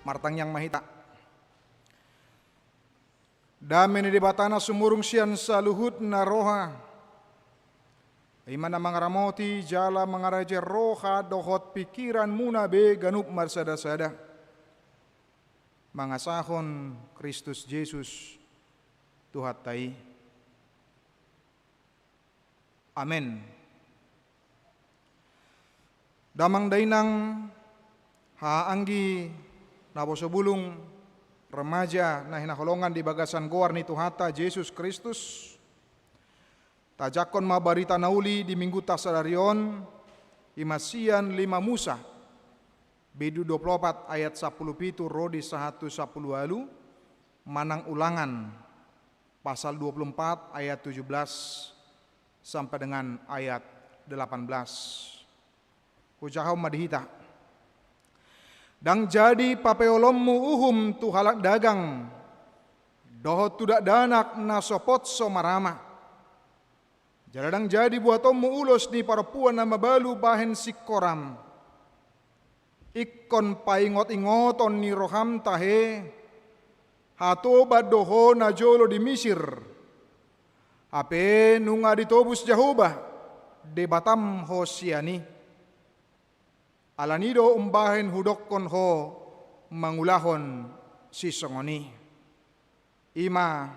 martang yang mahita. Damene di batana sumurung sian saluhut na roha. Imana mangaramoti jala mangaraja roha dohot pikiran muna be ganup marsada-sada. Mangasahon Kristus Yesus Tuhan tai. Amin. Damang dainang haanggi nabosobulung remaja na hinaholongan di bagasan goar ni Tuhata Yesus Kristus. Tajakon mabarita nauli di minggu tasadarion imasian 5 Musa Bidu 24 ayat 17 Rodi 1 10 alu Manang Ulangan pasal 24 ayat 17 sampai dengan ayat 18. Hujahau madihita. Dang jadi papeolommu uhum tu halak dagang dohot tudak danak nasopot somarama. Jaladang jadi buatommu ulos ni parapuan nama balu bahen sikoram. Ikon paingot ingoton ni roham tahe hatoba doho najolo di Misir. Ape nunga ditobus jahubah de batam hosiani. Alanido umbahen hudokkon ho mangulahon si songoni. Ima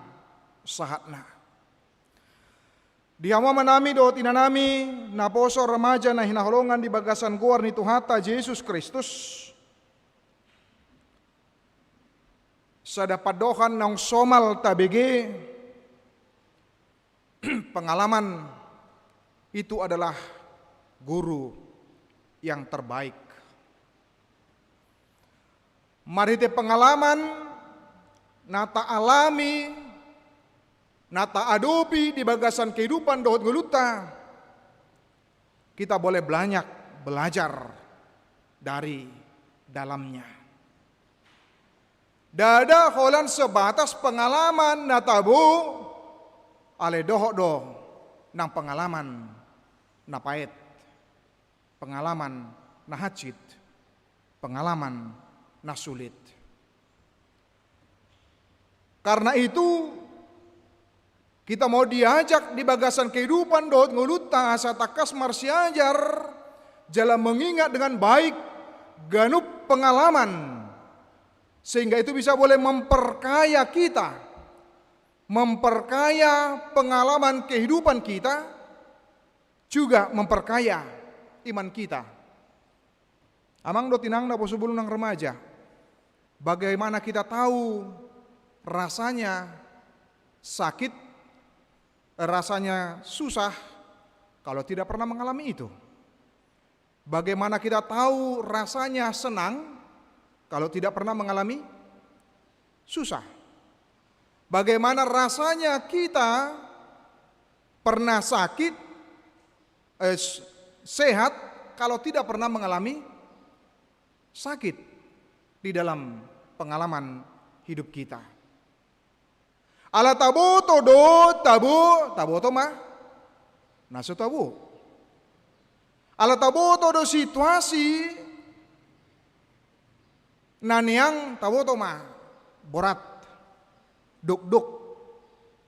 sahatna. Dihawa manami do tinanami naposo remaja na hinaholongan di bagasan goar ni Tuhata Yesus Kristus. Sadapadohan ng somal tabege pengalaman itu adalah guru yang terbaik. Marite pengalaman nata alami nata adopi di bagasan kehidupan dohot geluta, kita boleh banyak belajar dari dalamnya. Dada holan sebatas pengalaman natabu ale dohot do nang pengalaman napait, pengalaman nahacit, pengalaman nasulit. Karena itu kita mau diajak di bagasan kehidupan dohot nguluta asa takas marsiajar jalan mengingat dengan baik ganup pengalaman sehingga itu bisa boleh memperkaya kita, memperkaya pengalaman kehidupan kita, juga memperkaya iman kita. Amang do tinang na posubulung ng remaja, bagaimana kita tahu rasanya sakit, rasanya susah kalau tidak pernah mengalami itu. Bagaimana kita tahu rasanya senang kalau tidak pernah mengalami susah. Bagaimana rasanya kita pernah sakit, sehat kalau tidak pernah mengalami sakit di dalam pengalaman hidup kita. Ala tabu todo tabu to mah naso tabu. Ala tabu todo situasi naniang tabu to mah borat duk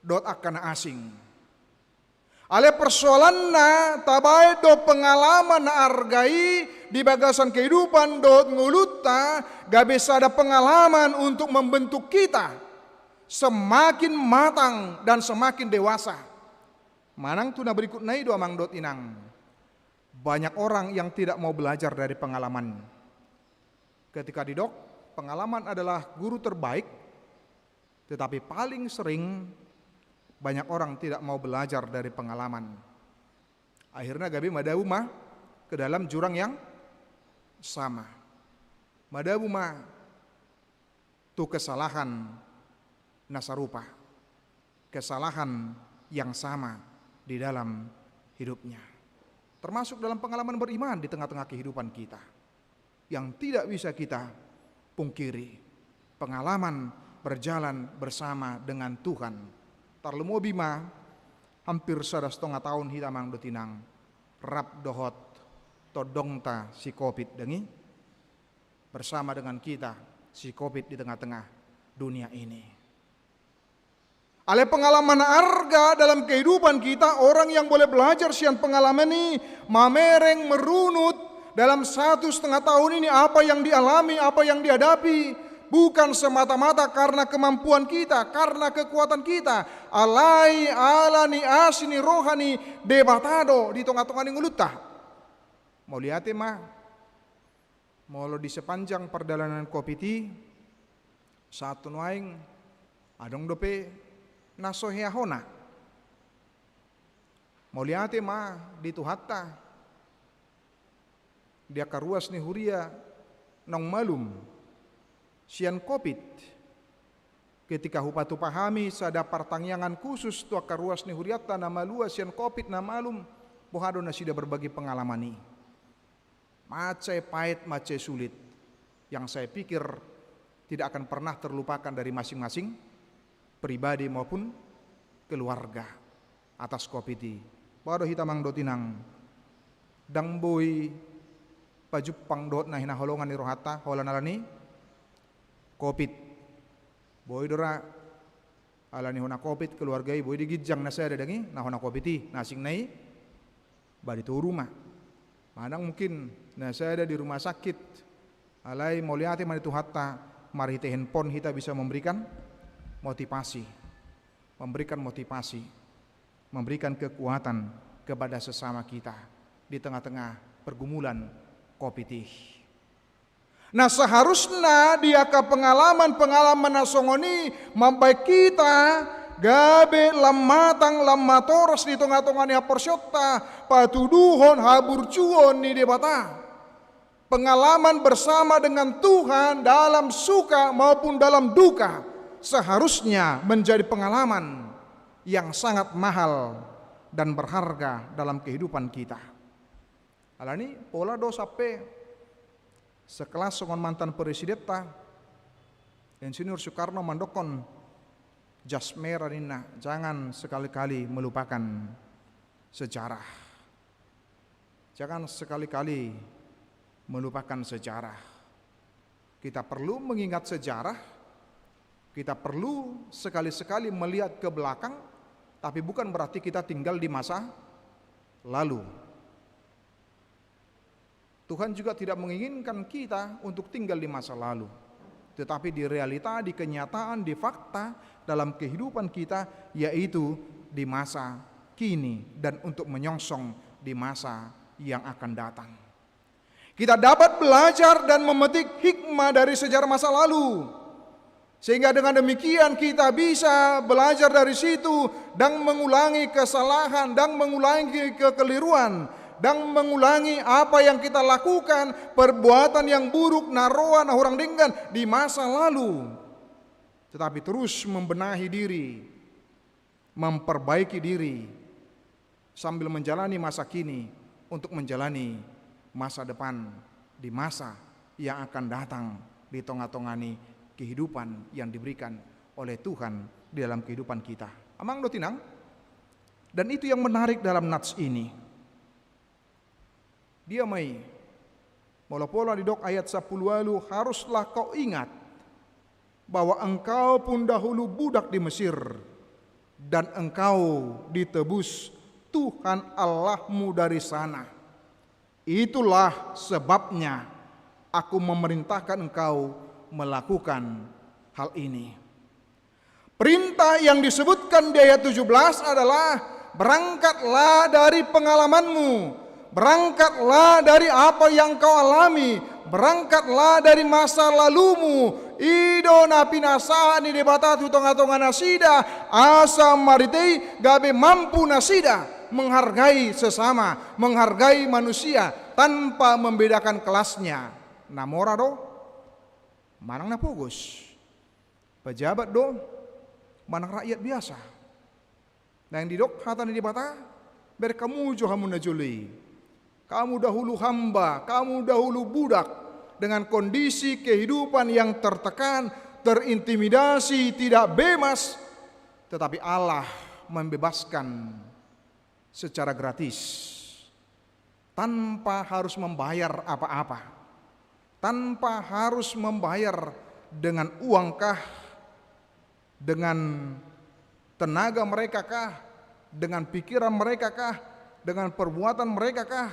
dot akan asing. Ale persoalan na tabay do pengalaman na argai di bagasan kehidupan dot nguluta gabe ada pengalaman untuk membentuk kita semakin matang dan semakin dewasa. Manang tuna berikut nai do amang dot inang. Banyak orang yang tidak mau belajar dari pengalaman. Ketika didok, pengalaman adalah guru terbaik, tetapi paling sering banyak orang tidak mau belajar dari pengalaman. Akhirnya gabi madabu mah ke dalam jurang yang sama. Madabu mah tu kesalahan nasarupa, kesalahan yang sama di dalam hidupnya. Termasuk dalam pengalaman beriman di tengah-tengah kehidupan kita. Yang tidak bisa kita pungkiri. Pengalaman berjalan bersama dengan Tuhan. Tarlemo bima hampir 1,5 tahun hitamang dotinang. Rap dohot todongta si COVID dengi. Bersama dengan kita si COVID di tengah-tengah dunia ini. Ale pengalaman arga dalam kehidupan kita, orang yang boleh belajar sian pengalaman ini, mamereng merunut dalam 1,5 tahun ini apa yang dialami, apa yang dihadapi. Bukan semata-mata karena kemampuan kita, karena kekuatan kita. Alai alani asini rohani debatado di tengah-tengah ni nguluta. Mau lihat mah, mau lo di sepanjang perjalanan kopiti, satu nuaing adong dope nasoheahona. Mau lihat mah di tuhatta, dia karuas ni huria nong malum. Sian COVID, ketika hupatu pahami sada pertangyangan khusus tua karuas ni huriata nama luas sian COVID na malum, bohado na sida berbagi pengalaman ni. Macai pahit, macai sulit, yang saya pikir tidak akan pernah terlupakan dari masing-masing pribadi maupun keluarga atas COVID ini. Bohado hitamang dotinang, dang boy pajupang dot na hinaholongan ni rohata, hola nalani, COVID, boy dora alani hona COVID keluargai boy digijang na saya dadangi na hona COVID ti nasing nai bari tu rumah. Manang mungkin na saya ada di rumah sakit. Alai mau lihat mani tu hatta mari te handphone kita bisa memberikan motivasi, memberikan kekuatan kepada sesama kita di tengah-tengah pergumulan COVID ini. Nah seharusnya dia ke pengalaman nasongoni mampai kita gabe lamatang lamatoros di tengah-tengah ni porsyota patuduhon haburcuon ni debata. Pengalaman bersama dengan Tuhan dalam suka maupun dalam duka seharusnya menjadi pengalaman yang sangat mahal dan berharga dalam kehidupan kita. Alani pola dosa pe sekelas dengan mantan presiden Insinyur Soekarno mandokon jasmera nina, jangan sekali-kali melupakan sejarah. Jangan sekali-kali melupakan sejarah. Kita perlu mengingat sejarah. Kita perlu sekali-sekali melihat ke belakang, tapi bukan berarti kita tinggal di masa lalu. Tuhan juga tidak menginginkan kita untuk tinggal di masa lalu, tetapi di realita, di kenyataan, di fakta dalam kehidupan kita, yaitu di masa kini dan untuk menyongsong di masa yang akan datang. Kita dapat belajar dan memetik hikmah dari sejarah masa lalu, sehingga dengan demikian kita bisa belajar dari situ dan mengulangi kesalahan dan mengulangi kekeliruan dan mengulangi apa yang kita lakukan, perbuatan yang buruk, naroa, nahurang denggan di masa lalu. Tetapi terus membenahi diri, memperbaiki diri, sambil menjalani masa kini untuk menjalani masa depan di masa yang akan datang di tengah-tengah kehidupan yang diberikan oleh Tuhan di dalam kehidupan kita. Amang dotinang, dan itu yang menarik dalam nats ini. Dia mai pola-pola di dok ayat 10 lalu, haruslah kau ingat bahwa engkau pun dahulu budak di Mesir dan engkau ditebus Tuhan Allahmu dari sana. Itulah sebabnya aku memerintahkan engkau melakukan hal ini. Perintah yang disebutkan di ayat 17 adalah berangkatlah dari pengalamanmu. Berangkatlah dari apa yang kau alami, berangkatlah dari masa lalumu. Ido na pinasani debata tu tonga-tonga nasida, asa maritei gabe mampu nasida, menghargai sesama, menghargai manusia tanpa membedakan kelasnya. Namora do, manang na pugus. Pejabat do, manang rakyat biasa. Nah yang didok hatan di debata, ber kamu johamun najuli. Kamu dahulu hamba, kamu dahulu budak dengan kondisi kehidupan yang tertekan, terintimidasi, tidak bebas. Tetapi Allah membebaskan secara gratis, tanpa harus membayar apa-apa, tanpa harus membayar Dengan uangkah? Dengan tenaga mereka kah? Dengan pikiran mereka kah? Dengan perbuatan mereka kah?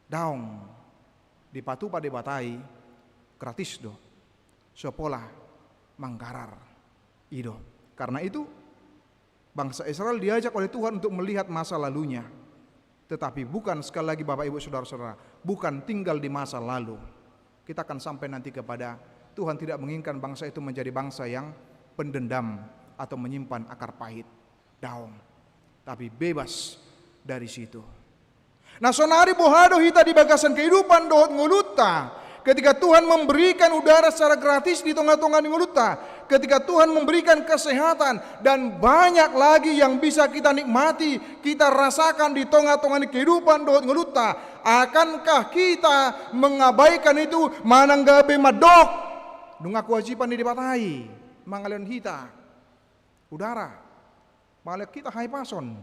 Daung di patu pada batai gratis do sopola manggarar ido. Karena itu bangsa Israel diajak oleh Tuhan untuk melihat masa lalunya, tetapi bukan, sekali lagi Bapak Ibu Saudara-saudara, bukan tinggal di masa lalu. Kita akan sampai nanti kepada Tuhan tidak menginginkan bangsa itu menjadi bangsa yang pendendam atau menyimpan akar pahit daung, tapi bebas dari situ. Nah, sonari bohado hita di bagasan kehidupan dohot nguluta, ketika Tuhan memberikan udara secara gratis di tengah-tengah nguluta, ketika Tuhan memberikan kesehatan dan banyak lagi yang bisa kita nikmati, kita rasakan di tengah-tengah kehidupan dohot nguluta, akankah kita mengabaikan itu? Mananggabe madok nunga kewajiban di dibatai mangalian hita udara malek kita hai pason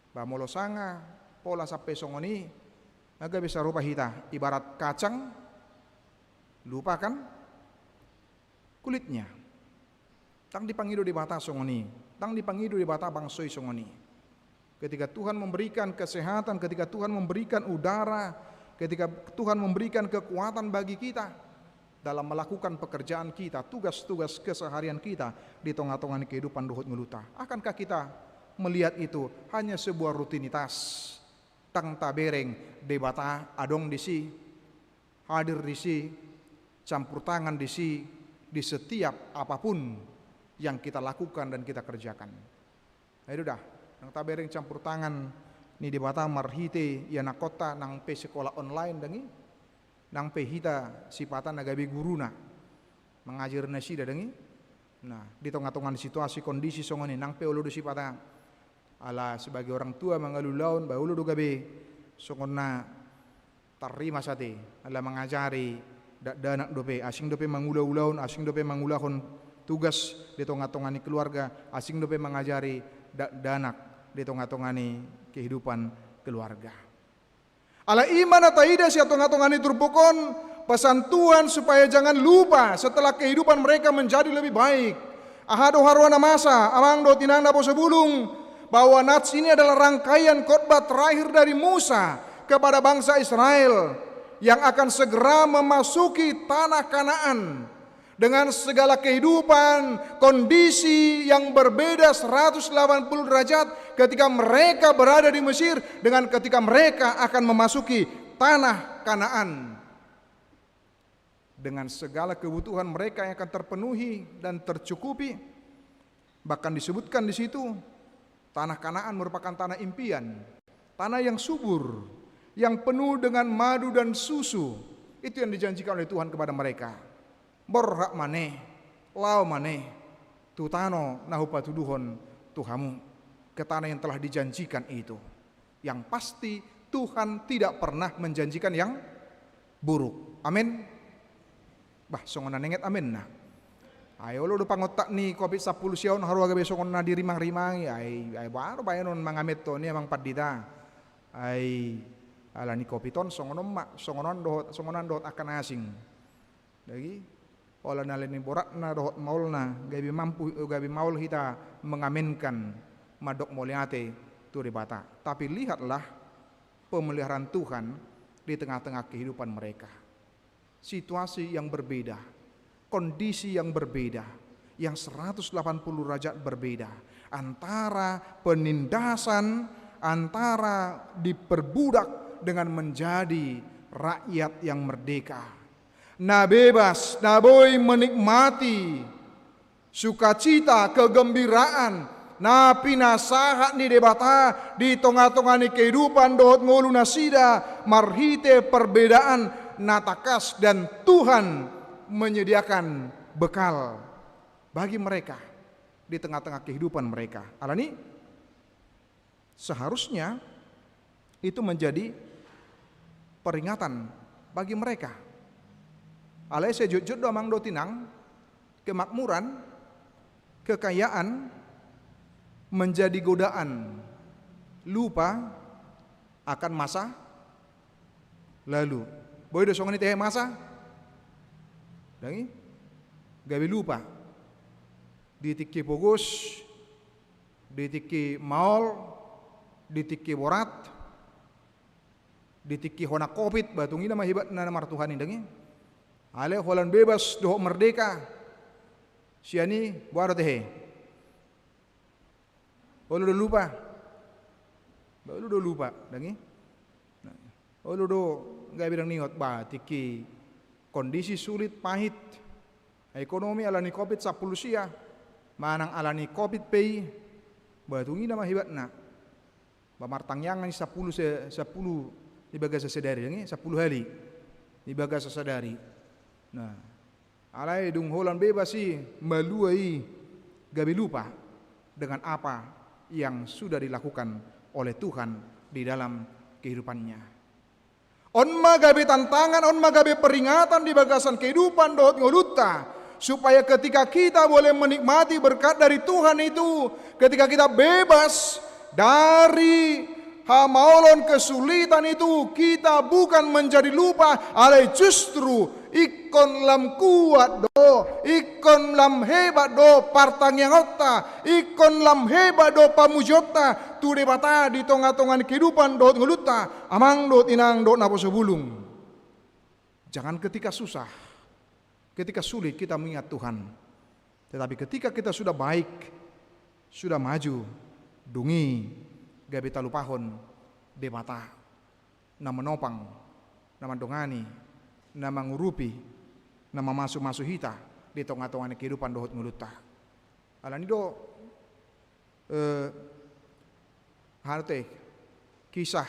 bamolo sanga pola sampai songoni agak bisa rupa hita ibarat kacang, lupakan kulitnya. Tang dipangido di bata songoni, tang dipangido di bata bangsoi songoni. Ketika Tuhan memberikan kesehatan, ketika Tuhan memberikan udara, ketika Tuhan memberikan kekuatan bagi kita dalam melakukan pekerjaan kita, tugas-tugas keseharian kita di tengah-tengah kehidupan dohot ngeluta, akankah kita melihat itu hanya sebuah rutinitas? Tang tabereng debata adong disi, hadir disi, campur tangan disi di setiap apapun yang kita lakukan dan kita kerjakan. Nah itu dah, tang tabereng campur tangan ni debata marhite ya nakota nang pe sekolah online dangi, nang pe hita sipatan nagabi guruna mengajar nasi dangi. Nah di tengah-tengah situasi kondisi songoni nang pe ulu sipata ala sebagai orang tua mengalulaun baulu do gabe songonna tarima sate ala mengajari danak dope asing dope mangula-ulaun, asing dope mangulahon tugas di tengah-tengah ni keluarga, asing dope mengajari danak di tengah-tengah ni kehidupan keluarga. Ala iman ataida si tengah-tengah ni turpukon pesan Tuhan supaya jangan lupa setelah kehidupan mereka menjadi lebih baik. Ahado harwana masa amang do tinanda po sebulung bahwa nats ini adalah rangkaian khotbah terakhir dari Musa kepada bangsa Israel yang akan segera memasuki tanah Kanaan dengan segala kehidupan, kondisi yang berbeda 180 derajat ketika mereka berada di Mesir dengan ketika mereka akan memasuki tanah Kanaan. Dengan segala kebutuhan mereka yang akan terpenuhi dan tercukupi. Bahkan disebutkan di situ tanah Kanaan merupakan tanah impian, tanah yang subur, yang penuh dengan madu dan susu. Itu yang dijanjikan oleh Tuhan kepada mereka. Borhak maneh, lau maneh, tutano nahupatuduhon Tuhamu, ke tanah yang telah dijanjikan itu. Yang pasti Tuhan tidak pernah menjanjikan yang buruk. Amin. Bah, songonan nenget amin nah. Ayo lo do pangotak ni COVID 10 siaon haru aga besok na dirimang-rimang ay baru bayanon mangamit to ni amang padita. Ay ala ni kopiton songonan dohot akan asing. Lagi ola nalen ni borak na dohot maul na gabi maul kita mengaminkan madok moliate tu ribata. Tapi lihatlah pemeliharaan Tuhan di tengah-tengah kehidupan mereka. Situasi yang berbeda, kondisi yang berbeda, yang 180 derajat berbeda, antara penindasan, antara diperbudak dengan menjadi rakyat yang merdeka. Nah bebas, nah boy menikmati sukacita, kegembiraan, nah pinasahat ni debata di tengah-tengah ni kehidupan dohot ngolu nasida, marhite perbedaan natakas dan Tuhan menyediakan bekal bagi mereka di tengah-tengah kehidupan mereka. Alani seharusnya itu menjadi peringatan bagi mereka. Alai sejujur domang do tinang kemakmuran, kekayaan menjadi godaan, lupa akan masa lalu. Boy dosongan itu masa dangi gabi lupa ditiki bogos, ditiki maol, ditiki borat, ditiki hona covid batungi nama hebat na namar Tuhan dangi ale holan bebas doh merdeka siani buara teh olu do lupa dangi olu do nggak bilang ningot tiki kondisi sulit pahit ekonomi alani covid 10 sia manang alani covid pay batungi nama hebat na bamartang yang 10 dibaga sesadari dangi 10 hari dibaga sesadari nah alai dung holan bebas sih meluai gabi lupa dengan apa yang sudah dilakukan oleh Tuhan di dalam kehidupannya. On magabe tantangan, on magabe peringatan di bagasan kehidupan dohot ngoluta supaya ketika kita boleh menikmati berkat dari Tuhan itu, ketika kita bebas dari hamaolon kesulitan itu, kita bukan menjadi lupa, ale justru ikon lam kuat do, ikon lam hebat do partang yang otta, ikon lam hebat do pamujota, tu debata di tonga-tongan kehidupan do nguluta, amang do inang do napo sebulung. Jangan ketika susah, ketika sulit kita mengingat Tuhan. Tetapi ketika kita sudah baik, sudah maju, dungi gabe talupahon debata, nama nopang, nama dongani, nama ngurupi, nama masuk hita di tengah-tengah kehidupan dohot nguluta. Alani do harte kisah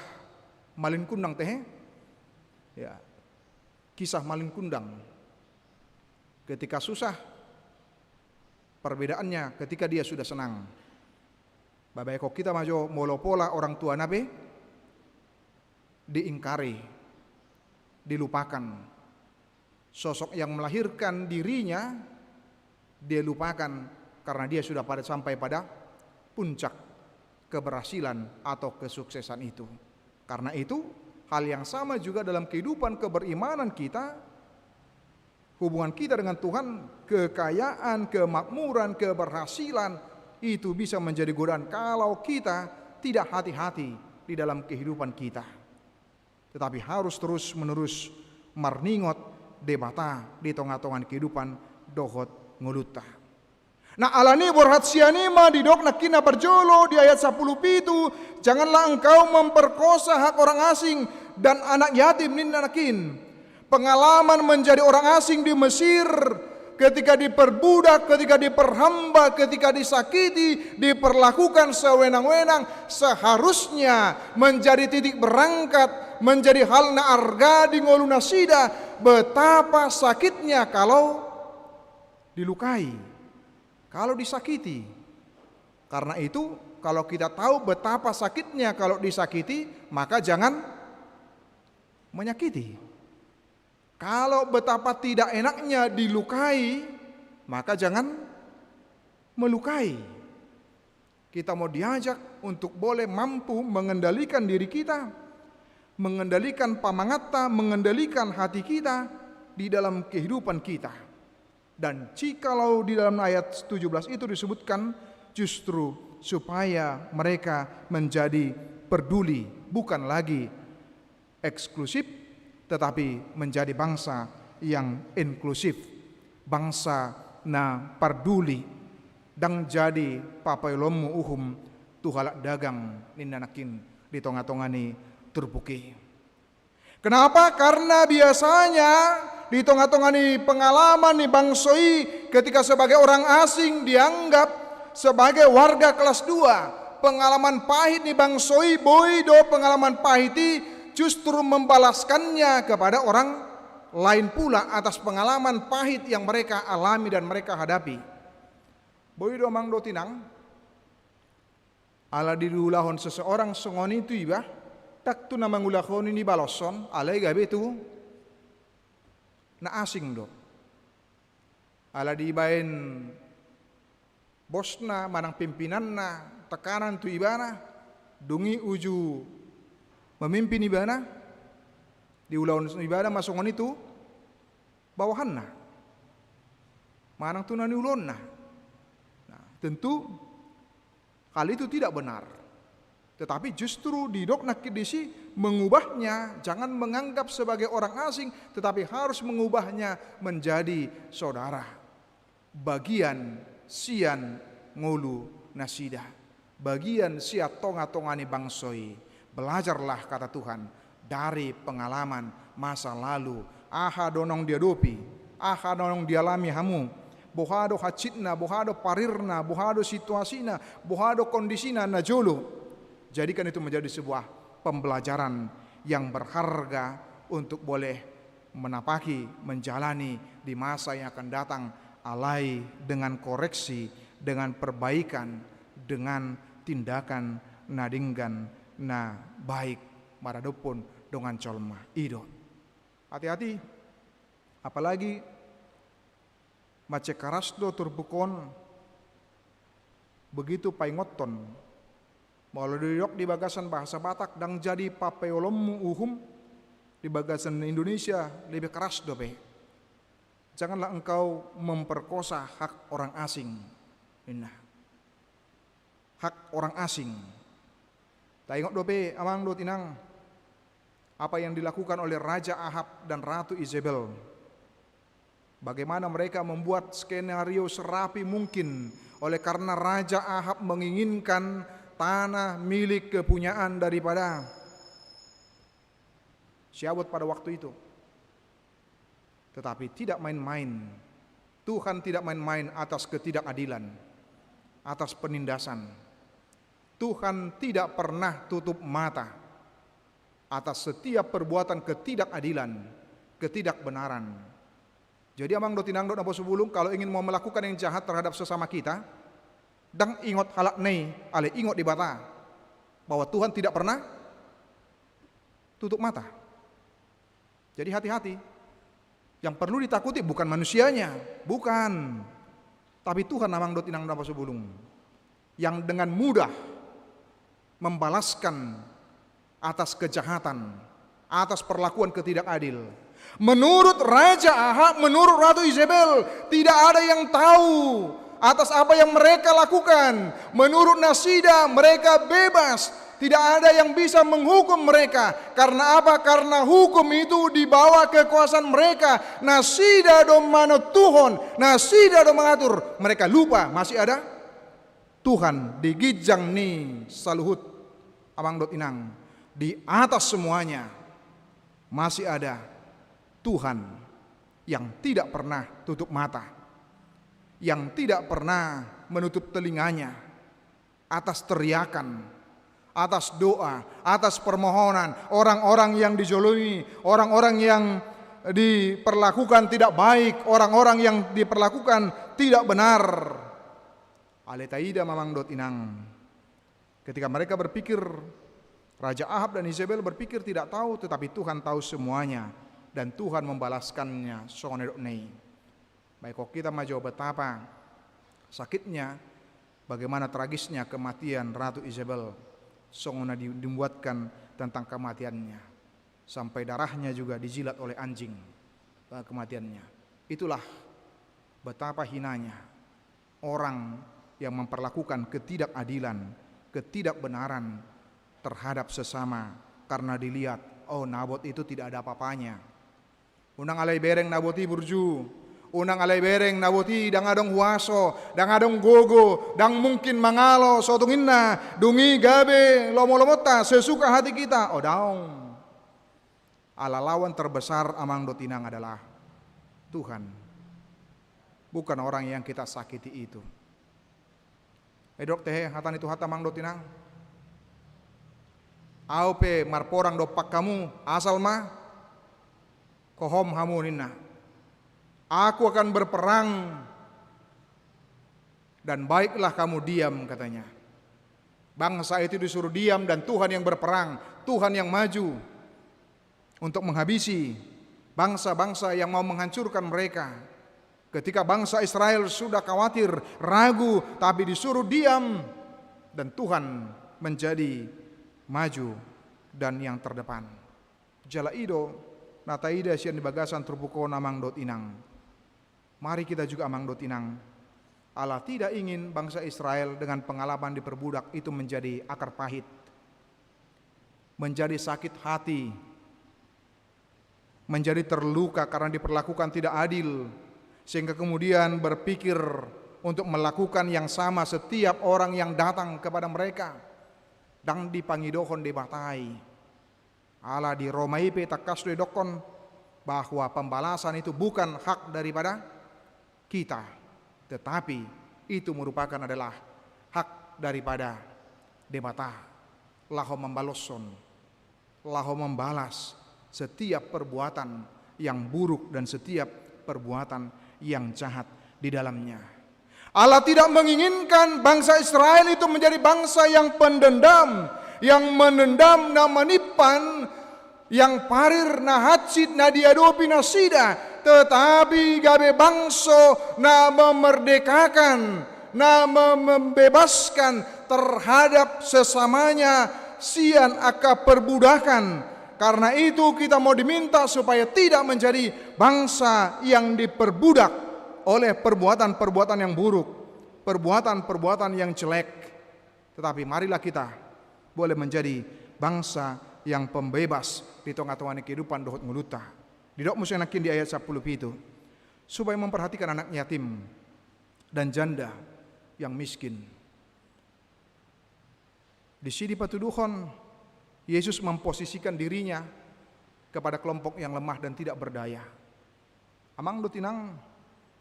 malin kundang teh ya kisah malin kundang ketika susah perbedaannya ketika dia sudah senang. Bapak kok kita maju molopola orang tua nabe diingkari, dilupakan. Sosok yang melahirkan dirinya dia lupakan karena dia sudah sampai pada puncak keberhasilan atau kesuksesan itu. Karena itu hal yang sama juga dalam kehidupan keberimanan kita, hubungan kita dengan Tuhan, kekayaan, kemakmuran, keberhasilan itu bisa menjadi godaan kalau kita tidak hati-hati di dalam kehidupan kita. Tetapi harus terus menerus marningot debata di tengah-tengah kehidupan dohot nguluta. Nah alani borhat sianima di dok nakina berjolo di ayat 10 itu, janganlah engkau memperkosa hak orang asing dan anak yatim ninanakin. Pengalaman menjadi orang asing di Mesir, ketika diperbudak, ketika diperhamba, ketika disakiti, diperlakukan sewenang-wenang, seharusnya menjadi titik berangkat, menjadi hal na arga di ngoluna sida, betapa sakitnya kalau dilukai, kalau disakiti. Karena itu kalau kita tahu betapa sakitnya kalau disakiti, maka jangan menyakiti. Kalau betapa tidak enaknya dilukai, maka jangan melukai. Kita mau diajak untuk boleh mampu mengendalikan diri kita, mengendalikan pamangata, mengendalikan hati kita di dalam kehidupan kita. Dan jikalau di dalam ayat 17 itu disebutkan justru supaya mereka menjadi peduli, bukan lagi eksklusif, tetapi menjadi bangsa yang inklusif, bangsa na peduli, dan jadi papailomu uhum tuhalak dagang ninanakin di tengah-tengah ni terbuki. Kenapa? Karena biasanya di tengah-tengah ni pengalaman ni bangsoi ketika sebagai orang asing dianggap sebagai warga kelas 2. Pengalaman pahit ni bangsoi boido pengalaman pahiti justru membalaskannya kepada orang lain pula atas pengalaman pahit yang mereka alami dan mereka hadapi. Boy do mang do tinang ala diulahon seseorang songoni itu iba tak tu nama ngulahon ini baloson alai gabe tu na asing do ala dibain bosna manang pimpinanna tekanan tu ibana dungi uju memimpin ibana di ulahun ibana masongon itu bawahanna manang tunani ulun nah. Tentu hal itu tidak benar. Tetapi justru di dok nakidisi mengubahnya, jangan menganggap sebagai orang asing, tetapi harus mengubahnya menjadi saudara. Bagian sian ngulu nasida, bagian sia tonga-tongani bangsoi. Belajarlah kata Tuhan dari pengalaman masa lalu. Aha donong diadopi, aha donong dialami hamu. Bohado hacitna, bohado parirna, bohado situasina, bohado kondisina najolo. Jadikan itu menjadi sebuah pembelajaran yang berharga untuk boleh menapaki, menjalani di masa yang akan datang, alai dengan koreksi, dengan perbaikan, dengan tindakan nadinggan na baik maradopun dengan colma ido. Hati-hati, apalagi mace karasdo turbukon begitu paingoton malah diok di bagasan bahasa Batak dan jadi papeolom uhum di bagasan Indonesia lebih keras dope. Janganlah engkau memperkosa hak orang asing. Nah, hak orang asing. Tengok dope amang do tinang apa yang dilakukan oleh Raja Ahab dan Ratu Izebel. Bagaimana mereka membuat skenario serapi mungkin oleh karena Raja Ahab menginginkan tanah milik kepunyaan daripada Syabot pada waktu itu. Tetapi tidak main-main. Tuhan tidak main-main atas ketidakadilan, atas penindasan. Tuhan tidak pernah tutup mata atas setiap perbuatan ketidakadilan, ketidakbenaran. Jadi amang do tinang do nabo sebulung kalau ingin mau melakukan yang jahat terhadap sesama kita, dang ingot halak nei ale ingot di bata bahwa Tuhan tidak pernah tutup mata. Jadi hati-hati. Yang perlu ditakuti bukan manusianya, bukan, tapi Tuhan amang do tinang nabo sebulung yang dengan mudah membalaskan atas kejahatan, atas perlakuan ketidakadil. Menurut Raja Ahab, menurut Ratu Izebel, tidak ada yang tahu atas apa yang mereka lakukan. Menurut Nasida, mereka bebas. Tidak ada yang bisa menghukum mereka. Karena apa? Karena hukum itu dibawa kekuasaan mereka. Nasida do mano Tuhan, Nasida do mengatur. Mereka lupa masih ada Tuhan di gijang ni saluhut amang dot inang. Di atas semuanya masih ada Tuhan yang tidak pernah tutup mata, yang tidak pernah menutup telinganya atas teriakan, atas doa, atas permohonan orang-orang yang dijolimi, orang-orang yang diperlakukan tidak baik, orang-orang yang diperlakukan tidak benar. Aletaida mamang dot inang. Ketika mereka berpikir, Raja Ahab dan Izebel berpikir tidak tahu, tetapi Tuhan tahu semuanya. Dan Tuhan membalaskannya songonedok nei. Baik kok kita maju betapa sakitnya, bagaimana tragisnya kematian Ratu Izebel. Songona dibuatkan tentang kematiannya. Sampai darahnya juga dijilat oleh anjing kematiannya. Itulah betapa hinanya orang yang memperlakukan ketidakadilan, ketidakbenaran terhadap sesama karena dilihat, oh Nabot itu tidak ada apa-apanya. Unang alay bereng naboti burju, unang alay bereng naboti dang adong huaso, dang adong gogo, dang mungkin mangalo, sotungin na, dungi gabe, lomo-lomota, sesuka hati kita. Oh daong. Alalawan terbesar amang dotinang adalah Tuhan, bukan orang yang kita sakiti itu. Edok teh hatan itu hata mang dotinang. Aupe marporang dopak kamu asal mah kohom hamunina. Aku akan berperang dan baiklah kamu diam katanya. Bangsa itu disuruh diam dan Tuhan yang berperang, Tuhan yang maju untuk menghabisi bangsa-bangsa yang mau menghancurkan mereka. Ketika bangsa Israel sudah khawatir, ragu, tapi disuruh diam dan Tuhan menjadi maju dan yang terdepan. Jala ido nataida sian di bagasan terbuko namang dot inang. Mari kita juga amang dotinang. Allah tidak ingin bangsa Israel dengan pengalaman diperbudak itu menjadi akar pahit, menjadi sakit hati, menjadi terluka karena diperlakukan tidak adil, sehingga kemudian berpikir untuk melakukan yang sama setiap orang yang datang kepada mereka dan dipangidohon dibatai. Allah di Romai takas dokon bahwa pembalasan itu bukan hak daripada kita, tetapi itu merupakan adalah hak daripada debata. Laho membaloson, laho membalas setiap perbuatan yang buruk dan setiap perbuatan yang jahat di dalamnya. Allah tidak menginginkan bangsa Israel itu menjadi bangsa yang pendendam, yang menendam na menipan, yang parir na hatsit na diadopi na sida, tetapi gabe bangso na memerdekakan, na membebaskan terhadap sesamanya sian aka perbudakan. Karena itu kita mau diminta supaya tidak menjadi bangsa yang diperbudak oleh perbuatan-perbuatan yang buruk, perbuatan-perbuatan yang jelek. Tetapi marilah kita boleh menjadi bangsa yang pembebas di tengah-tengah kehidupan dohot nguluta. Di dok musuh nakin di ayat 10 itu, supaya memperhatikan anak yatim dan janda yang miskin. Di sini patuduhon Yesus memposisikan dirinya kepada kelompok yang lemah dan tidak berdaya. Amang dotinang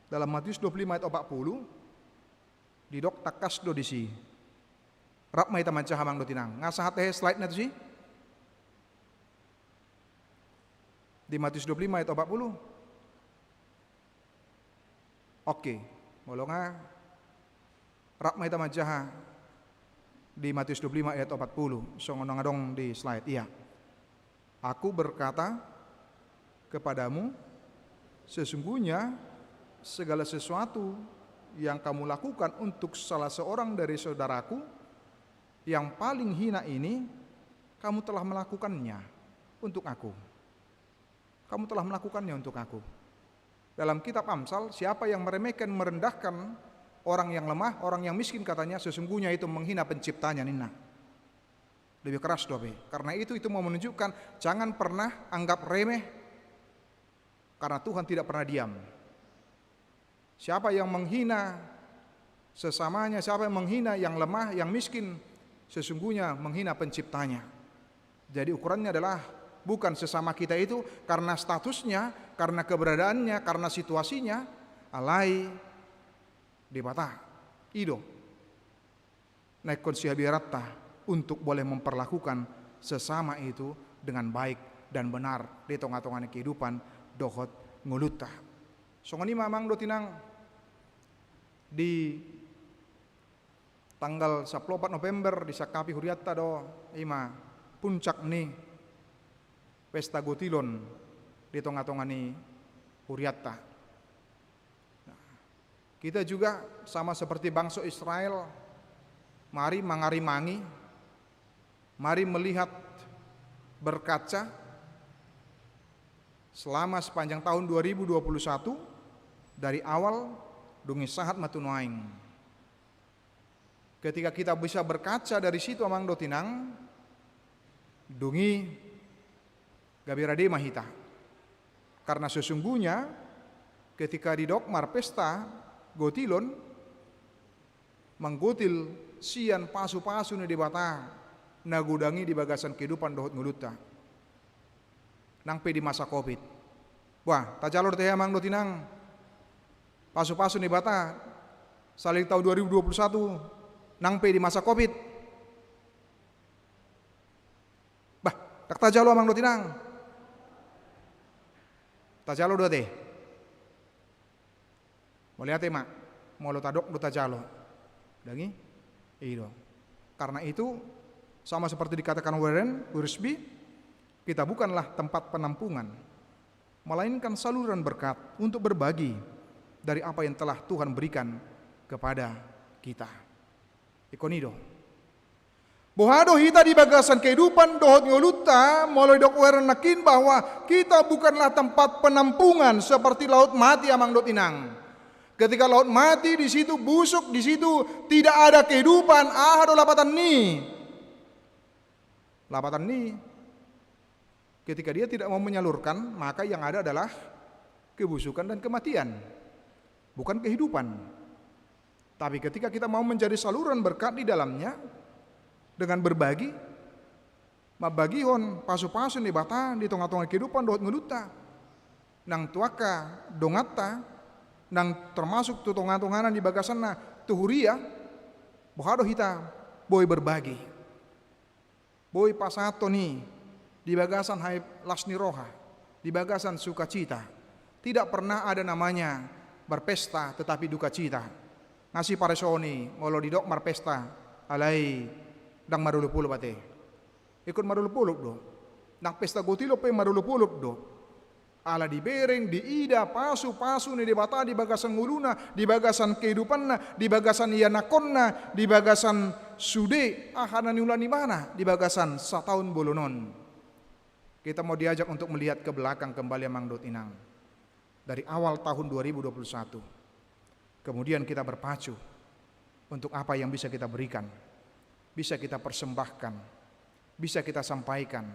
dalam Matius 25 ayat 40 di dok takas do disi. Rap mai taman cahamang dotinang. Ngasah teh slide na tu si. Di Matius 25 ayat 40. Oke, molonga rap mai taman caha di Matius 25 ayat 40. So ngadong di slide. Iya. Aku berkata kepadamu, sesungguhnya segala sesuatu yang kamu lakukan untuk salah seorang dari saudaraku yang paling hina ini, kamu telah melakukannya untuk aku. Kamu telah melakukannya untuk aku. Dalam kitab Amsal, siapa yang meremehkan, merendahkan orang yang lemah, orang yang miskin, katanya sesungguhnya itu menghina penciptanya nina. Lebih keras dobe. Karena itu mau menunjukkan jangan pernah anggap remeh, karena Tuhan tidak pernah diam. Siapa yang menghina sesamanya, siapa yang menghina yang lemah, yang miskin, sesungguhnya menghina penciptanya. Jadi ukurannya adalah bukan sesama kita itu karena statusnya, karena keberadaannya, karena situasinya, alai debata ido naik konsihabirata untuk boleh memperlakukan sesama itu dengan baik dan benar di tengah-tengah kehidupan dohot nguluta. Songoni mamang dotinang di tanggal 14 November di Sakapi Huriatta do ima puncak nih pesta gotilon di tengah-tengah nih Huriatta. Kita juga sama seperti bangsa Israel, mari mangari-mangi, mari melihat, berkaca selama sepanjang tahun 2021 dari awal dungi sahat matunuaing. Ketika kita bisa berkaca dari situ amang dotinang dungi gabirade mahita. Karena sesungguhnya ketika di dokmar pesta gotilon menggotil sian pasu-pasu ni di bata nagudangi di bagasan kehidupan dohot nguluta nangpe di masa Covid. Wah, tajalor teh amang dotinang pasu-pasu ni bata saling tahun 2021 nangpe di masa Covid. Bah, tak tajalo amang dotinang. Tajalo do teh. Mau lihat mak, mau lo tadok do tajalo. Dangi, iyo. Karena itu sama seperti dikatakan Warren Wiersbe, kita bukanlah tempat penampungan, melainkan saluran berkat untuk berbagi dari apa yang telah Tuhan berikan kepada kita. Ikonido. Bohado hita di bagasan kehidupan dohot ngoluta mulai dok Warren nakin bahwa kita bukanlah tempat penampungan seperti laut mati amang dot inang. Ketika laut mati di situ, busuk di situ, tidak ada kehidupan. Ahado lapatan ni. Lapatan ni. Ketika dia tidak mau menyalurkan, maka yang ada adalah kebusukan dan kematian, bukan kehidupan. Tapi ketika kita mau menjadi saluran berkat di dalamnya dengan berbagi, mabagihon pasu-pasu ni bata di tengah-tengah kehidupan dohot ngeluta, nang tuaka dongata, nang termasuk tu tengah-tenganan di bagasanna tuhuria, bohado hita boy berbagi, boy pasato ni di bagasan hai lasni roha, di bagasan sukacita. Tidak pernah ada namanya berpesta tetapi duka cita. Nasi paresoni molo didok marpesta alai dang marulupuluk bate. Ikut marulupuluk do. Nang pesta gotilo pe marulupuluk do. Ala di bereng, di ida, pasu-pasu ni di bata, di bagasan nguluna, di bagasan kehidupanna, di bagasan ianakonna, di bagasan sude, ahana ni ulan di mana, di bagasan sataun bolonon. Kita mau diajak untuk melihat ke belakang kembali Amang Dot Inang. Dari awal tahun 2021. Kemudian kita berpacu untuk apa yang bisa kita berikan, bisa kita persembahkan, bisa kita sampaikan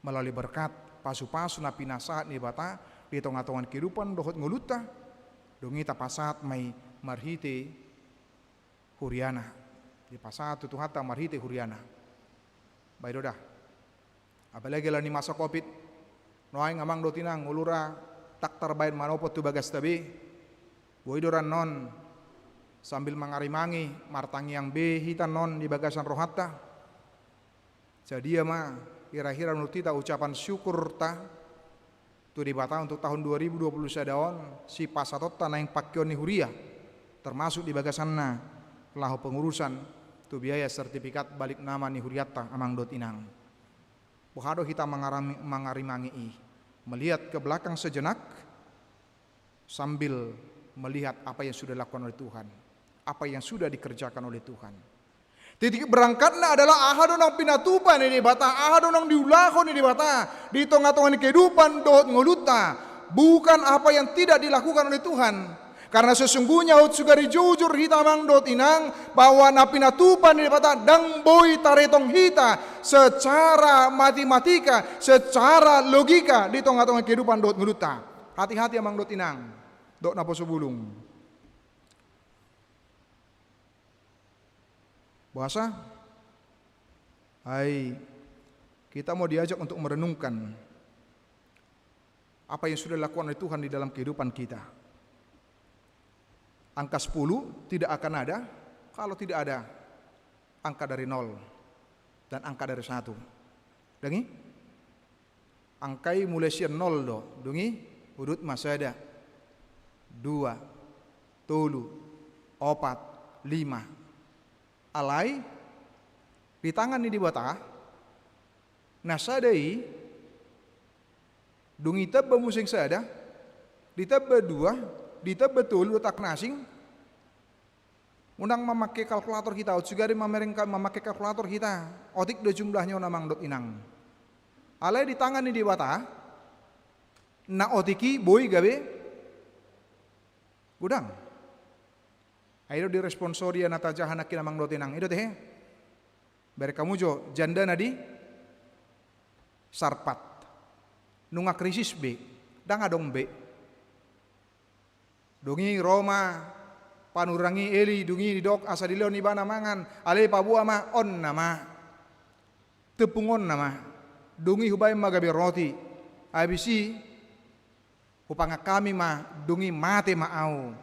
melalui berkat pasu-pasu napi nasahat ni bata di tengah-tengah kehidupan dohot nguluta dongita pasat mai marhite huriana di pasat tu hata marhite huriana. Baik dah. Apalagi lah ni masa Covid, noai ngamang dotinang ngulura tak terbaik manopot tu bagas tabi. Boidoran non sambil mangarimangi martangi yang hitan non di bagasan rohata. Jadi mah kira-kira menurut kita ucapan syukur ta tu di bata untuk tahun 2020 sadaon si pasatot tanah yang pakion ni huria termasuk di bagasanna lahu pengurusan tu biaya sertifikat balik nama ni huriata Amang Dot Inang. Bohado kita mangarimangi melihat ke belakang sejenak sambil melihat apa yang sudah dilakukan oleh Tuhan, apa yang sudah dikerjakan oleh Tuhan. Titik berangkatnya adalah ahadonang pinatupan ini bata, ahadonang diulahon ini bata, di tengah-tengah kehidupan dohot ngoluta, bukan apa yang tidak dilakukan oleh Tuhan. Karena sesungguhnya hut sugari jujur hita Amang Dot Inang bahwa na pinatupan ini bata dang boy taretong hita secara matematika, secara logika di tengah-tengah kehidupan dohot ngoluta. Hati-hati Amang Dot Inang. Dok napo sebulung. Bahasa hai kita mau diajak untuk merenungkan apa yang sudah dilakukan oleh Tuhan di dalam kehidupan kita. Angka 10 tidak akan ada kalau tidak ada angka dari 0 dan angka dari 1. Dengi? Angkai mulai sian 0 do. Dengi? Urut masih ada. 2, 3, 4, 5. Alai di tangan ni di bata nasadai dungi tebba musing sada di tebba 2 di tebba tul letak nasing undang memakai kalkulator kita sugari memakai kalkulator kita otik do jumlahnya Amang Dot Inang. Alai di tangan ni di bata na otiki boy gabe gudang. Ayo di responsori nata jahana kina Amang Dot Inang. Itu teh. Bere kamu jo janda nadi sarpat. Nunga krisis B. Dang adong B. Dungi Roma panurangi Eli dungi didok asa dileo ni bana mangan. Ale pabua ma on nama. Tepungon nama. Dungi hubay magabe roti. Abisi upanga kami ma dungi mate maau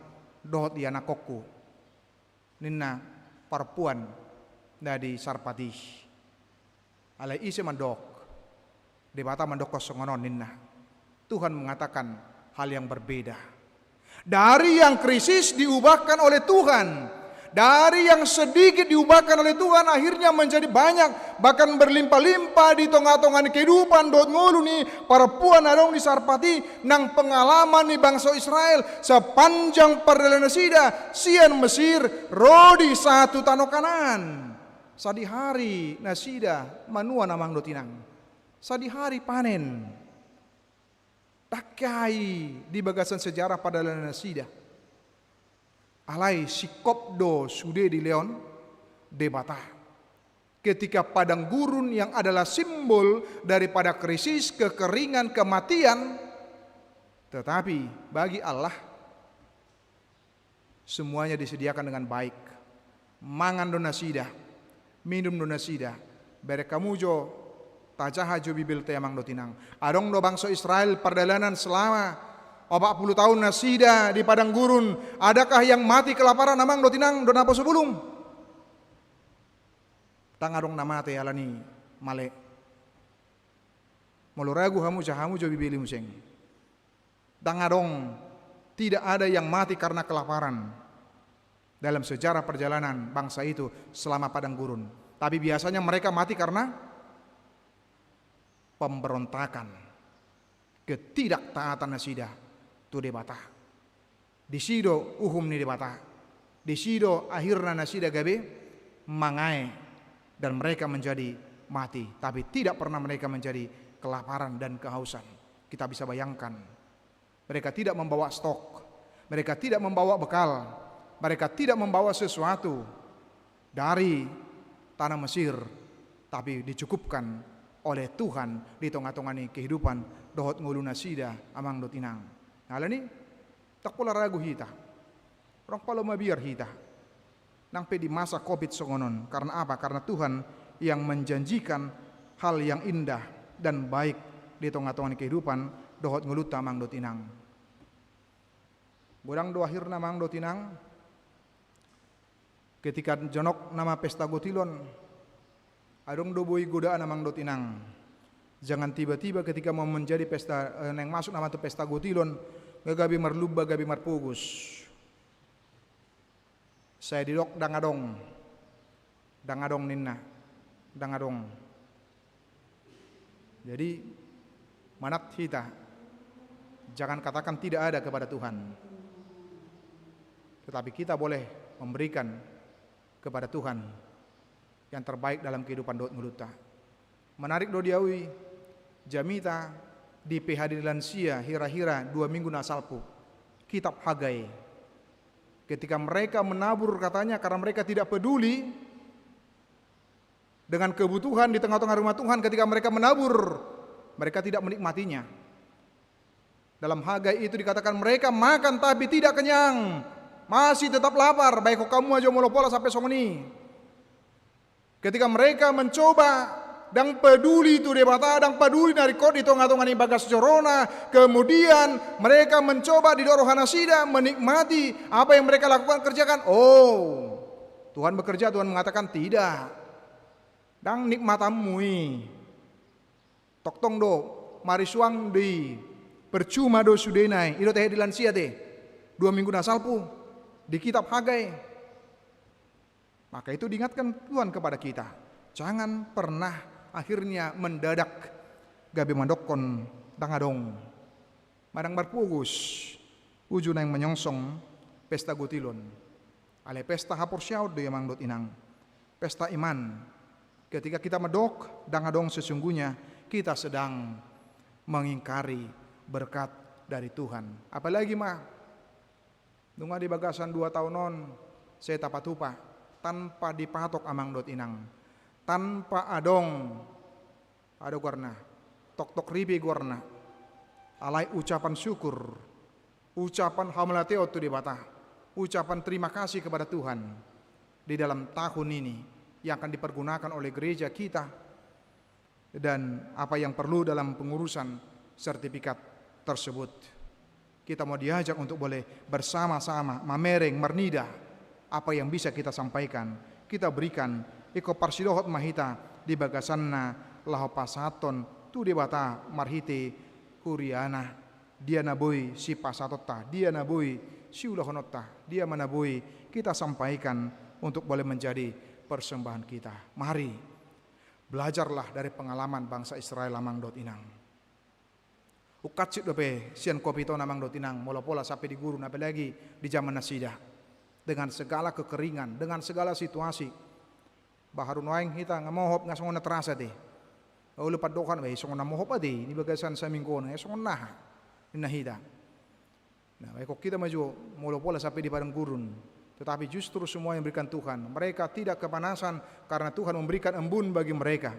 dohot dia nakokku ninna perempuan dari sarpati alai ise mandok debata mandok kosongonon ninna. Tuhan mengatakan hal yang berbeda dari yang krisis diubahkan oleh Tuhan, dari yang sedikit diubahkan oleh Tuhan akhirnya menjadi banyak bahkan berlimpah-limpah di tengah-tengah kehidupan dot ngulu ni para puan adong di sarpati nang pengalaman ni bangsa Israel sepanjang perjalanan sida sian Mesir rodi satu tanah kanan sadi hari nasida manua Amang Dot Inang sadi hari panen takai di bagasan sejarah perjalanan sida Alai sikop do sude di leon debata. Ketika padang gurun yang adalah simbol daripada krisis, kekeringan, kematian, tetapi bagi Allah semuanya disediakan dengan baik. Mangan dona sida, minum dona sida, bere kamujo tajaha jo bibil temang do tinang. Adong do bangsa Israel perjalanan selama 40 tahun nasida di padang gurun. Adakah yang mati kelaparan amang do tinang do napa sebelum? Tangadong namate alani male. Moluragu hamu jahamu jo bibili museng. Tangadong tidak ada yang mati karena kelaparan dalam sejarah perjalanan bangsa itu selama padang gurun. Tapi biasanya mereka mati karena pemberontakan, ketidaktaatan nasida tu debata. Disido uhum ni debata. Disido akhirna nasida gabe mangai dan mereka menjadi mati, tapi tidak pernah mereka menjadi kelaparan dan kehausan. Kita bisa bayangkan, mereka tidak membawa stok, mereka tidak membawa bekal, mereka tidak membawa sesuatu dari tanah Mesir, tapi dicukupkan oleh Tuhan di tengah-tengah kehidupan dohot ngulu nasida amang do tinang. Nah ini tak pula ragu hita, orang pala mabiar hita. Nangpe di masa COVID-19. Karena apa? Karena Tuhan yang menjanjikan hal yang indah dan baik di tengah-tengah kehidupan dohot ngeluta mang do tinang. Bodang do akhirna mang do tinang ketika jonok nama pesta gotilon adong do boy godaan mang do tinang. Jangan tiba-tiba ketika mau menjadi pesta yang masuk nama tu pesta gotilon gagabi marlubba gabi marpugus. Saya didok dangadong ninna, dangadong. Jadi manat kita, jangan katakan tidak ada kepada Tuhan, tetapi kita boleh memberikan kepada Tuhan yang terbaik dalam kehidupan dot ngeluta. Menarik do diawi jamita di PHD lansia hira-hira 2 minggu nasalpu kitab Hagai. Ketika mereka menabur katanya karena mereka tidak peduli dengan kebutuhan di tengah-tengah rumah Tuhan, ketika mereka menabur mereka tidak menikmatinya. Dalam Hagai itu dikatakan mereka makan tapi tidak kenyang, masih tetap lapar, baik kamu aja mau pola sampai songoni. Ketika mereka mencoba dan peduli itu debata, dan peduli dari kod di tengah-tengah ini bagas corona, kemudian mereka mencoba di dorohana sida menikmati apa yang mereka lakukan kerjakan. Oh, Tuhan bekerja, Tuhan mengatakan tidak. Dan nikmatamui toktong do marisuang di percuma do sudenai itu teh dilansia teh 2 minggu nasalpu di kitab Hagai. Maka itu diingatkan Tuhan kepada kita, jangan pernah akhirnya mendadak gabe mandokon dangadong madang barpugus ujuna yang menyongsong pesta gotilon ale pesta hapor syaud do yamang dot inang pesta iman. Ketika kita medok dangadong sesungguhnya kita sedang mengingkari berkat dari Tuhan. Apalagi mah dunga di bagasan 2 tahun non saya tapatupa tanpa dipatok amang dot inang, tanpa adong ada warna tok ribe warna alai ucapan syukur, ucapan hamlateo tu dibata, ucapan terima kasih kepada Tuhan di dalam tahun ini yang akan dipergunakan oleh gereja kita dan apa yang perlu dalam pengurusan sertifikat tersebut. Kita mau diajak untuk boleh bersama-sama mamereng mernida apa yang bisa kita sampaikan, kita berikan iko parsidohot mahita di bagasanna laho pasaton tu debata marhite kuriana dia naboi si pasatota dia naboi si ulahonota dia manaboi kita sampaikan untuk boleh menjadi persembahan kita. Mari belajarlah dari pengalaman bangsa Israel amang dot inang. Ukatsit dope sian kopito namang dot inang mola-pola sampai di guru apalagi di zaman nasida dengan segala kekeringan, dengan segala situasi. Baharun waing kita ngamohop nga songon na terasa di. O lupa dokan ba songon na mohop adi ni bagasan sa mingkon nga songon na hinahida. Nah, kok kita maju molo pola sampai di padang gurun. tetapi justru semua yang berikan Tuhan. Mereka tidak kepanasan karena Tuhan memberikan embun bagi mereka.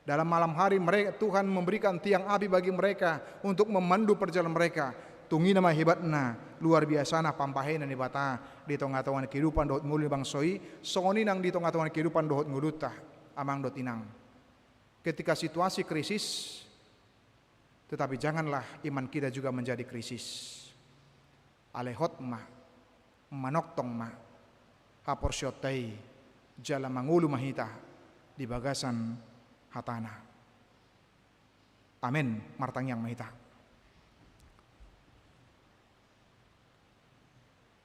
Dalam malam hari Tuhan memberikan tiang api bagi mereka untuk memandu perjalanan mereka. Tungi nama hebatna, luar biasa na pampahenan di bata di tengah-tengah kehidupan dohot ngulu bang soi, songoni nang di tengah-tengah kehidupan dohot ngulutah amang dot inang. Ketika situasi krisis, tetapi janganlah iman kita juga menjadi krisis. Alehot mah, manoktong mah, haporsyotai, jala mangulu mahita di bagasan hatana. Amin, martang yang mahita.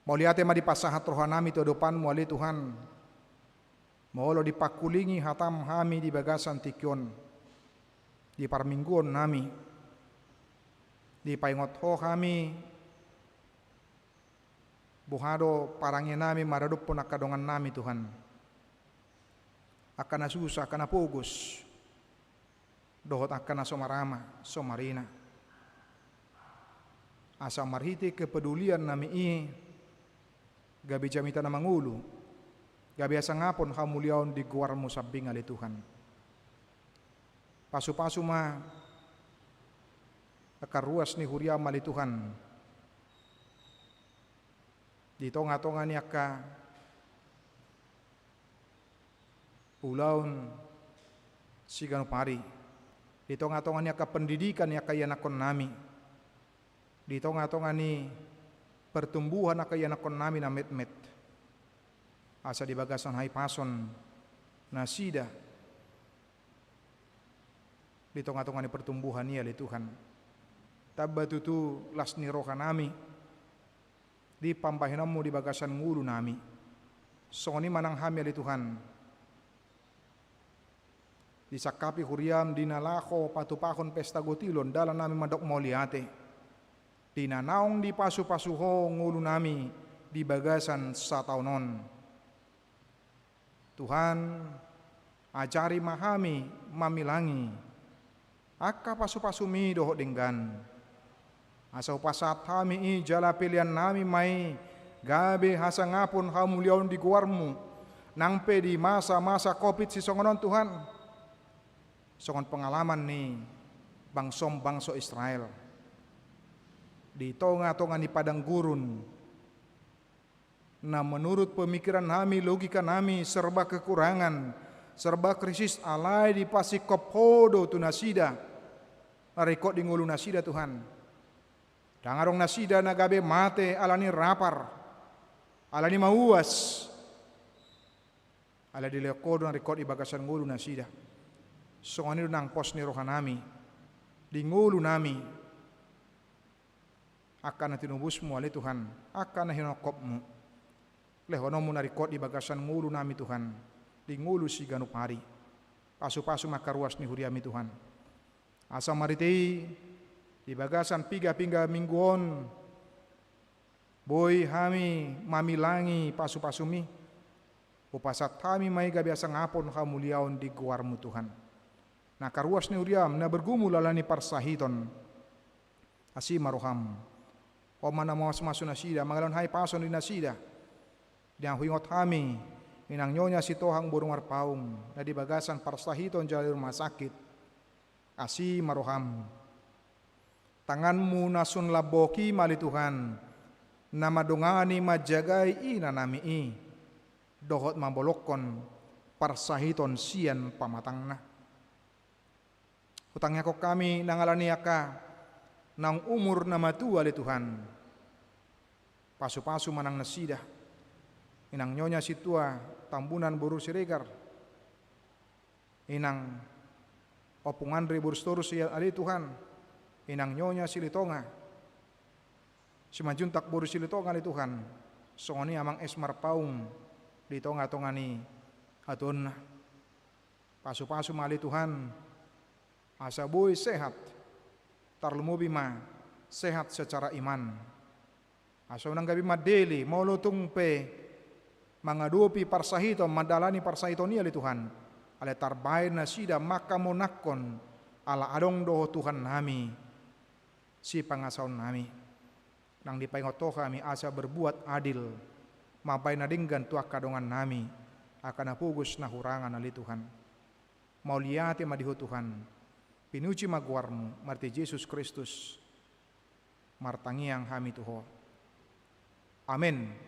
Mauliate ma di pasahat rohanami to depan muali Tuhan. Maulo dipakulingi hatam hami di bagasan tikyon. Di parmingguon nami. Di paingot ho kami. Buhado parangnya nami maradup pun akadongan nami Tuhan. Akan susah, akan pugus. Dohot akan somarama, somarina. Asa marhiti kepedulian nami i. Gabi jamita na mangulu. Gabi asa ngapon hamuliaon di guarmu sabing ali Tuhan. Pasu-pasu ma akaruas ni huriam ali Tuhan. Di tonga-tonga ni aka ulaun sigano pari. Di tonga-tonga ni aka pendidikan ni aka yanakon nami. Di tonga-tonga ni pertumbuhan na kaya nakon namin na met-met. Asa di bagasan hay pason na sida. Di tengah-tengah ni pertumbuhan niya li Tuhan. Tabatutu las ni roha nami. Di pampahinammu di bagasan ngulu nami. Soni manang hami li Tuhan. Di sakapi huriam di nalako patupakon pesta gotilon dalam nami madok moliate. Dinanaong di pasu-pasuho ngulu nami di bagasan sa taunon. Tuhan ajari mahami mamilangi akka pasu-pasumi doho denggan. Asa upasat hami i jala pilihan nami mai gabe hasa ngapun hamuliaon di guarmu nangpe di masa-masa covid si songonon Tuhan. Songon pengalaman nih bangso Israel. Di tonga-tonga ni padang gurun na menurut pemikiran kami, logika kami serba kekurangan, serba krisis alai di pasikop hodo tu nasida rekod di ngulu nasida Tuhan dangarong nasida nagabe mate alani rapar alani mauas ala di lekodo na rekod di bagasan ngulu nasida songani nang pos ni rohanami di ngulu nami akan na tinubusmu ali Tuhan, akan na hinokopmu. Lehonomu narikot di bagasan ngulu nami Tuhan, di ngulu si ganupari. Pasu-pasu makaruas ni huriami Tuhan. Asa maritei di bagasan piga-piga mingguon. Boy hami mamilangi pasu-pasumi. Upasat kami may gabiasa ngapon hamuliaon di guarmu Tuhan. Nakaruas ni huriam na bergumul alani parsahiton. Asimaroham. O mana mawas masu nasida, mangalon hai pason di nasida. Diang huingot kami, minang nyonya si tohang burung arpaung, na di bagasan parsahiton jali rumah sakit. Asi maroham. Tanganmu nasun laboki mali Tuhan, na madungani majagai ina nami i. Dohot mambolokon parsahiton sian pamatangna. Hutangnya kok kami nangalani aka nang umur na matua li Tuhan. Pasu-pasu manang nasida. Inang nyonya si tua tambunan buru siregar. Inang opungan ribur storus si ali Tuhan. Inang nyonya si litonga. Si majuntak buru si litonga li Tuhan. Songoni amang esmar paung di tonga-tonga ni atun. Pasu-pasu mali Tuhan. Asa boy sehat. Tarlumubi ma sehat secara iman. Aso nang gabi madeli mau lutung pe mangadupi parsahito madalani parsahito niya li Tuhan. Ale tarbain na sida maka monakon ala adong doho Tuhan nami si pangasaon nami. Nang dipaingot kami asa berbuat adil mapai na dinggan tuak kadongan nami, akan napugus na hurangan ali Tuhan. Mauliati madiho Tuhan, pinuci magwarmu, marti Yesus Kristus, martangiang hami tuho. Amin.